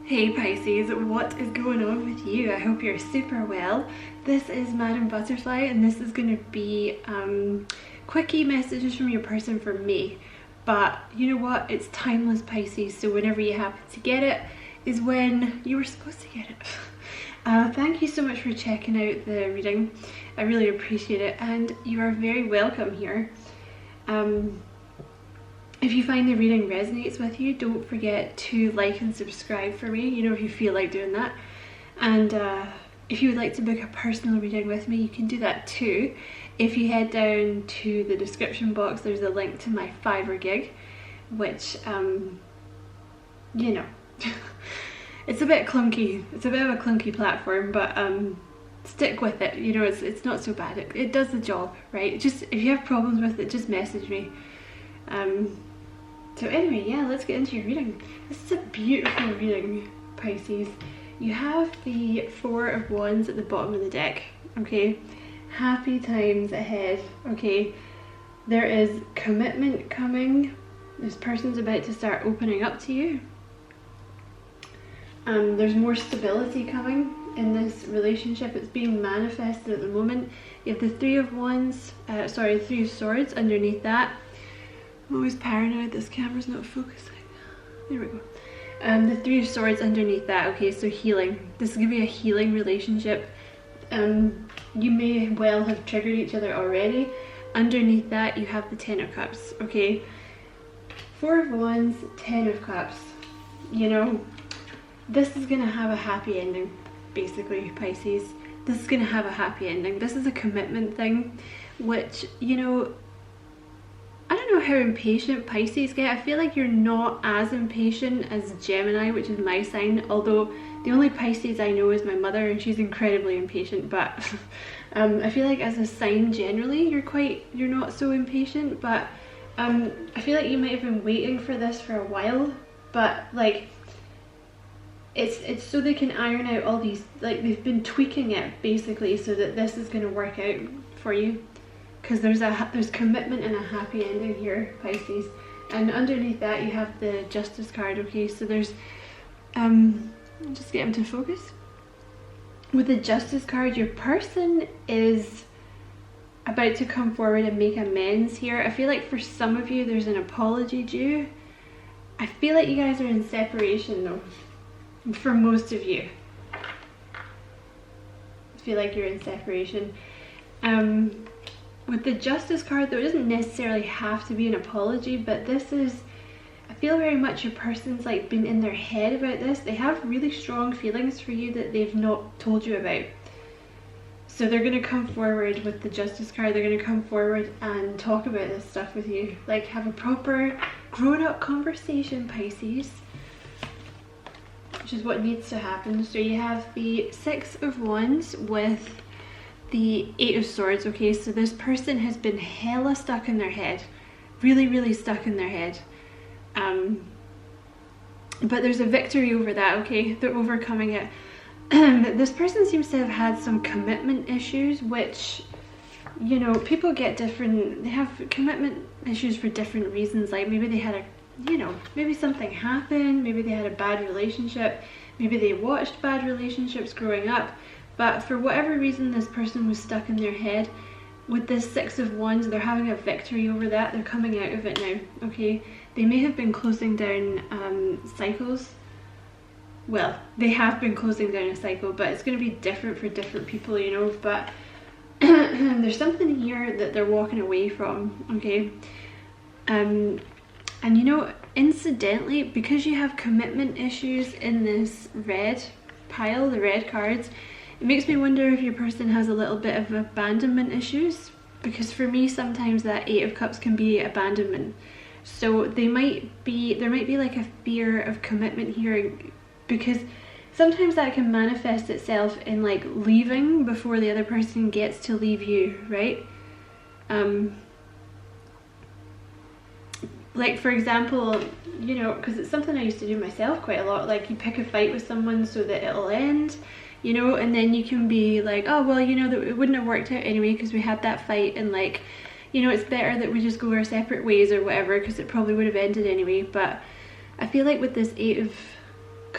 Hey Pisces, what is going on with you? I hope you're super well. This is Madam Butterfly and this is going to be quickie messages from your person for me. But you know what? It's timeless Pisces, so whenever you happen to get it is when you were supposed to get it. Thank you so much for checking out the reading. I really appreciate it and you are very welcome here. If you find the reading resonates with you, don't forget to like and subscribe for me, you know, if you feel like doing that. And if you would like to book a personal reading with me, you can do that too. If you head down to the description box, there's a link to my Fiverr gig, which, you know, it's a bit clunky. It's a bit of a clunky platform, but stick with it. You know, it's not so bad. It does the job, right? Just if you have problems with it, just message me. So anyway, yeah, let's get into your reading. This is a beautiful reading, Pisces. You have the Four of Wands at the bottom of the deck, okay? Happy times ahead, okay? There is commitment coming. This person's about to start opening up to you. There's more stability coming in this relationship. It's being manifested at the moment. You have the Three of Wands, Three of Swords underneath that. I'm always paranoid this camera's not focusing. There we go. The Three of Swords underneath that. Okay, so healing. This is going to be a healing relationship. You may well have triggered each other already. Underneath that you have the Ten of Cups. Okay, Four of Wands, Ten of Cups. You know, this is going to have a happy ending, basically, Pisces. This is going to have a happy ending. This is a commitment thing, which, you know, I don't know how impatient Pisces get. I feel like you're not as impatient as Gemini, which is my sign, although the only Pisces I know is my mother and she's incredibly impatient. But I feel like as a sign generally you're not so impatient, but I feel like you might have been waiting for this for a while, but like it's so they can iron out all these, like they've been tweaking it basically so that this is going to work out for you. Because there's commitment and a happy ending here, Pisces. And underneath that you have the Justice card. Okay, so there's just get him to focus. With the Justice card, your person is about to come forward and make amends here. I feel like for some of you there's an apology due. I feel like you guys are in separation though. For most of you, I feel like you're in separation. With the Justice card, though, it doesn't necessarily have to be an apology, but this is, I feel very much your person's like been in their head about this. They have really strong feelings for you that they've not told you about. So they're going to come forward with the Justice card. They're going to come forward and talk about this stuff with you. Like have a proper grown-up conversation, Pisces. Which is what needs to happen. So you have the Six of Wands with the Eight of Swords. Okay, so this person has been hella stuck in their head, really stuck in their head, but there's a victory over that. Okay, they're overcoming it. This person seems to have had some commitment issues, which, you know, people get different, they have commitment issues for different reasons. Like maybe they had a, you know, maybe something happened, maybe they had a bad relationship, maybe they watched bad relationships growing up. But for whatever reason, this person was stuck in their head. With this Six of Wands, they're having a victory over that. They're coming out of it now, okay? They may have been closing down cycles. Well, they have been closing down a cycle, but it's going to be different for different people, you know? But there's something here that they're walking away from, okay? And you know, incidentally, because you have commitment issues in this red pile, the red cards, it makes me wonder if your person has a little bit of abandonment issues, because for me sometimes that Eight of Cups can be abandonment. So there might be like a fear of commitment here, because sometimes that can manifest itself in like leaving before the other person gets to leave you, right? Like for example, you know, because it's something I used to do myself quite a lot, like you pick a fight with someone so that it'll end, you know, and then you can be like, oh well, you know, that it wouldn't have worked out anyway because we had that fight, and like, you know, it's better that we just go our separate ways or whatever, because it probably would have ended anyway. But I feel like with this Eight of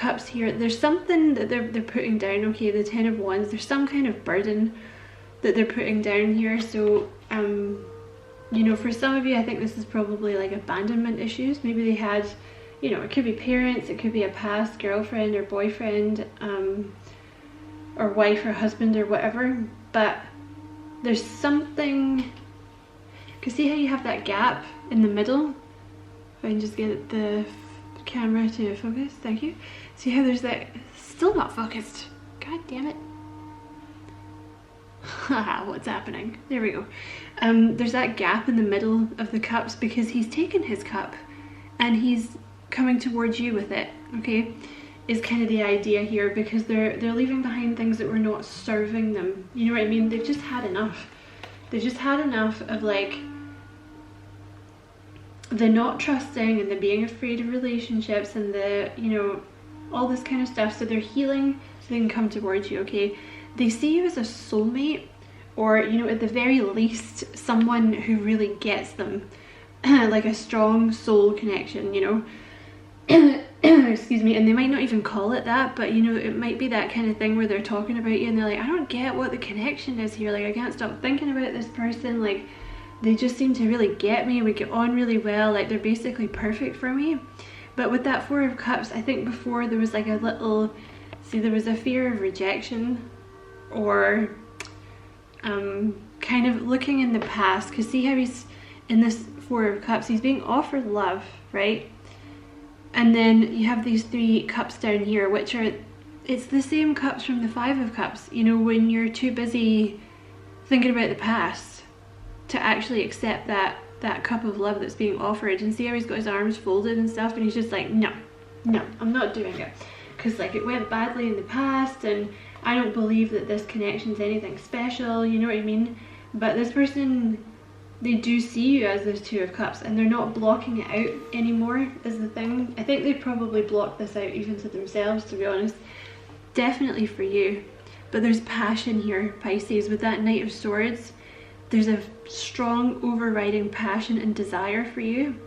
Cups here, there's something that they're putting down, okay, the Ten of Wands, there's some kind of burden that they're putting down here. So, you know, for some of you, I think this is probably like abandonment issues. Maybe they had, you know, it could be parents, it could be a past girlfriend or boyfriend, or wife or husband or whatever, but there's something, because see how you have that gap in the middle? If I can just get the camera to focus, thank you. See how there's that, still not focused, god damn it. Haha, what's happening? There we go. There's that gap in the middle of the cups because he's taken his cup and he's coming towards you with it, okay? Is kind of the idea here, because they're leaving behind things that were not serving them. You know what I mean? They've just had enough. They've just had enough of like the not trusting and the being afraid of relationships and the, you know, all this kind of stuff. So they're healing so they can come towards you, okay? They see you as a soulmate, or, you know, at the very least, someone who really gets them. Like a strong soul connection, you know? Excuse me, and they might not even call it that, but you know, it might be that kind of thing where they're talking about you and they're like, I don't get what the connection is here, like I can't stop thinking about this person, like they just seem to really get me, we get on really well, like they're basically perfect for me. But with that Four of Cups, I think before there was like a little, see, there was a fear of rejection, or kind of looking in the past, because see how he's in this Four of Cups, he's being offered love, right? And then you have these three cups down here, which are, it's the same cups from the Five of Cups, you know, when you're too busy thinking about the past to actually accept that cup of love that's being offered. And see how he's got his arms folded and stuff, and he's just like, no, I'm not doing it, because like it went badly in the past and I don't believe that this connection's anything special, you know what I mean? But this person, they do see you as this Two of Cups, and they're not blocking it out anymore is the thing. I think they probably blocked this out even to themselves, to be honest. Definitely for you. But there's passion here, Pisces, with that Knight of Swords. There's a strong overriding passion and desire for you.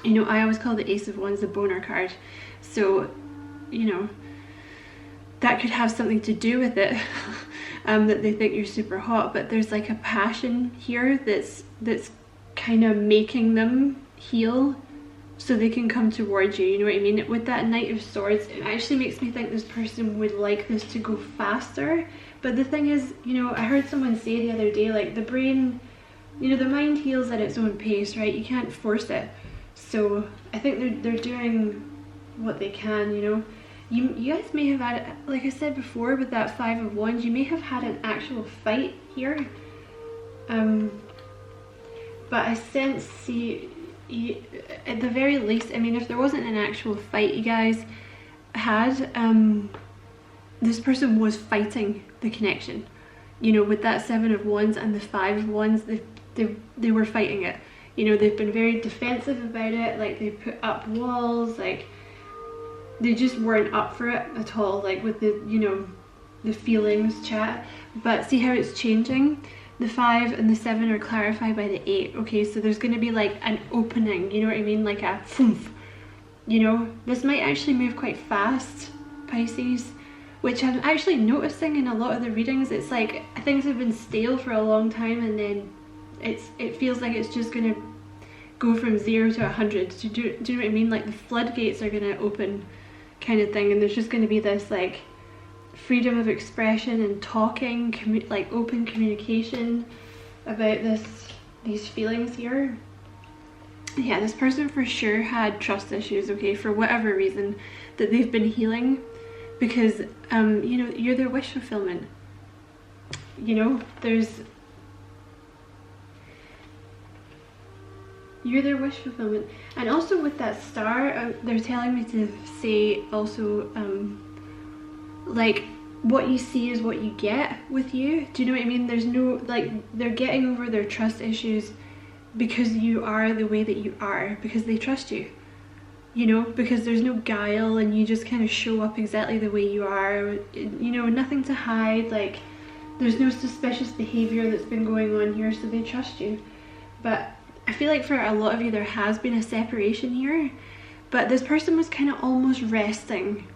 You know, I always call the Ace of Wands the boner card. So, you know, that could have something to do with it. That they think you're super hot, but there's like a passion here that's kind of making them heal so they can come towards you, you know what I mean? With that Knight of Swords, it actually makes me think this person would like this to go faster. But the thing is, you know, I heard someone say the other day, like the brain, you know, the mind heals at its own pace, right? You can't force it. So I think they're doing what they can, you know. You guys may have had, like I said before, with that Five of Wands, you may have had an actual fight here. But I sense, see, at the very least, I mean, if there wasn't an actual fight you guys had, this person was fighting the connection. You know, with that Seven of Wands and the Five of Wands, they were fighting it. You know, they've been very defensive about it, like they put up walls, like they just weren't up for it at all, like with the, you know, the feelings chat. But see how it's changing? The 5 and the 7 are clarified by the 8, okay? So there's going to be like an opening, you know what I mean? Like a poof, you know? This might actually move quite fast, Pisces, which I'm actually noticing in a lot of the readings. It's like things have been stale for a long time, and then it feels like it's just going to go from 0 to 100. Do you know what I mean? Like the floodgates are going to open, kind of thing, and there's just going to be this like freedom of expression and talking, like open communication about these feelings here. Yeah, this person for sure had trust issues, okay, for whatever reason that they've been healing, because you know, you're their wish fulfillment. You know, you're their wish fulfillment. And also with that star, they're telling me to say also, like, what you see is what you get with you. Do you know what I mean? There's no, like, they're getting over their trust issues because you are the way that you are, because they trust you. You know, because there's no guile and you just kind of show up exactly the way you are. You know, nothing to hide, like, there's no suspicious behavior that's been going on here, so they trust you. But I feel like for a lot of you there has been a separation here, but this person was kind of almost resting,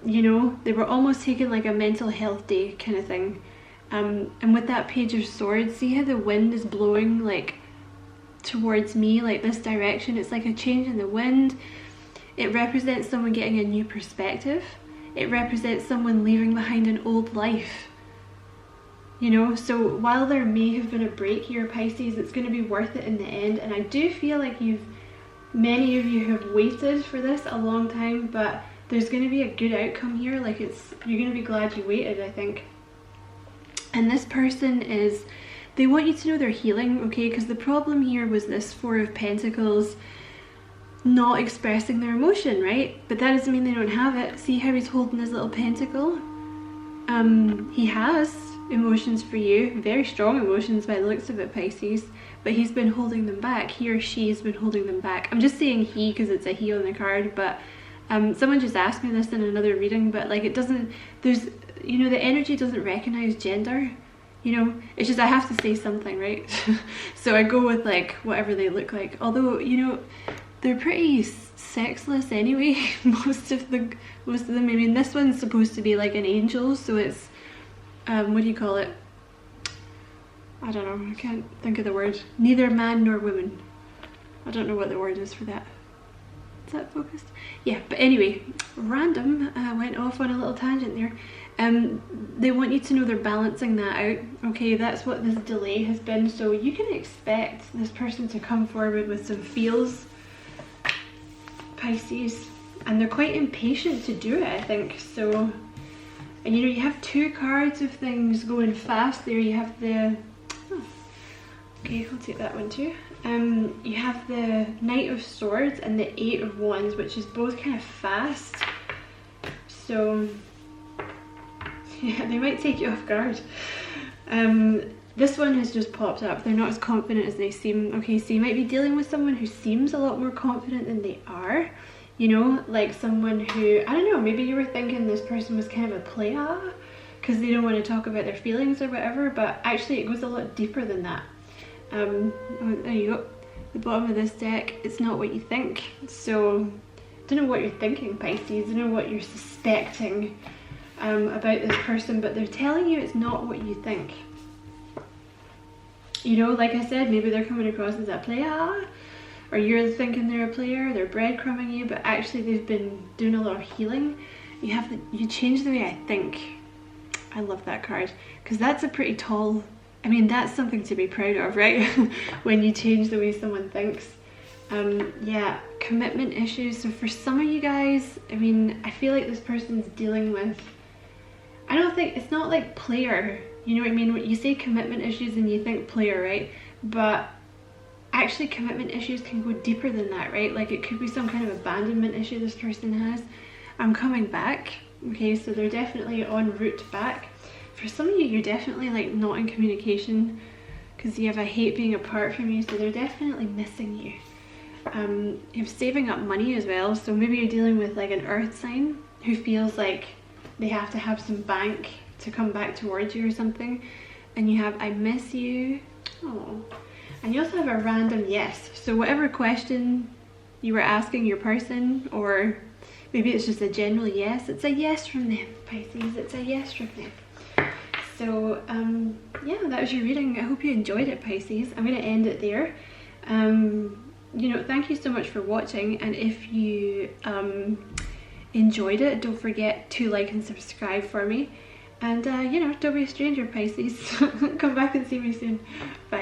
you know, they were almost taking like a mental health day kind of thing. And with that Page of Swords, see how the wind is blowing like towards me, like this direction? It's like a change in the wind. It represents someone getting a new perspective. It represents someone leaving behind an old life. You know, so while there may have been a break here, Pisces, it's going to be worth it in the end. And I do feel like many of you have waited for this a long time, but there's going to be a good outcome here. Like you're going to be glad you waited, I think. And this person they want you to know they're healing, okay? Because the problem here was this Four of Pentacles not expressing their emotion, right? But that doesn't mean they don't have it. See how he's holding his little pentacle? He has emotions for you, very strong emotions by the looks of it, Pisces, but he's been holding them back. He or she has been holding them back. I'm just saying he because it's a he on the card, but someone just asked me this in another reading, but like it doesn't, you know, the energy doesn't recognize gender, you know, it's just I have to say something, right? So I go with like whatever they look like, although, you know, they're pretty sexless anyway. most of them. I mean, this one's supposed to be like an angel, so it's what do you call it? I don't know, I can't think of the word. Neither man nor woman. I don't know what the word is for that. Is that focused? Yeah, but anyway, random, went off on a little tangent there. They want you to know they're balancing that out, okay? That's what this delay has been, so you can expect this person to come forward with some feels, Pisces, and they're quite impatient to do it, I think. So, and you know, you have two cards of things going fast there. You have the, okay, I'll take that one too. You have the Knight of Swords and the Eight of Wands, which is both kind of fast. So, yeah, they might take you off guard. This one has just popped up. They're not as confident as they seem. Okay, so you might be dealing with someone who seems a lot more confident than they are. You know, like someone who, I don't know, maybe you were thinking this person was kind of a player because they don't want to talk about their feelings or whatever, but actually it goes a lot deeper than that. Oh, there you go. The bottom of this deck, it's not what you think. So, I don't know what you're thinking, Pisces. I don't know what you're suspecting about this person, but they're telling you it's not what you think. You know, like I said, maybe they're coming across as a player, or you're thinking they're a player, they're breadcrumbing you, but actually they've been doing a lot of healing. You change the way I think. I love that card, because that's a pretty tall, I mean, that's something to be proud of, right? When you change the way someone thinks. Yeah, commitment issues. So for some of you guys, I mean, I feel like this person's dealing with, I don't think, it's not like player, you know what I mean? When you say commitment issues and you think player, right? But actually commitment issues can go deeper than that, right? Like it could be some kind of abandonment issue this person has. I'm coming back, okay? So they're definitely en route back. For some of you, you're definitely like not in communication because you have a hate being apart from you, so they're definitely missing you. You're saving up money as well, so maybe you're dealing with like an earth sign who feels like they have to have some bank to come back towards you or something, and you have I miss you. Oh, and you also have a random yes. So whatever question you were asking your person, or maybe it's just a general yes, it's a yes from them, Pisces. It's a yes from them. So yeah, that was your reading. I hope you enjoyed it, Pisces. I'm going to end it there. You know, thank you so much for watching, and if you enjoyed it, don't forget to like and subscribe for me, and you know, don't be a stranger, Pisces. Come back and see me soon. Bye.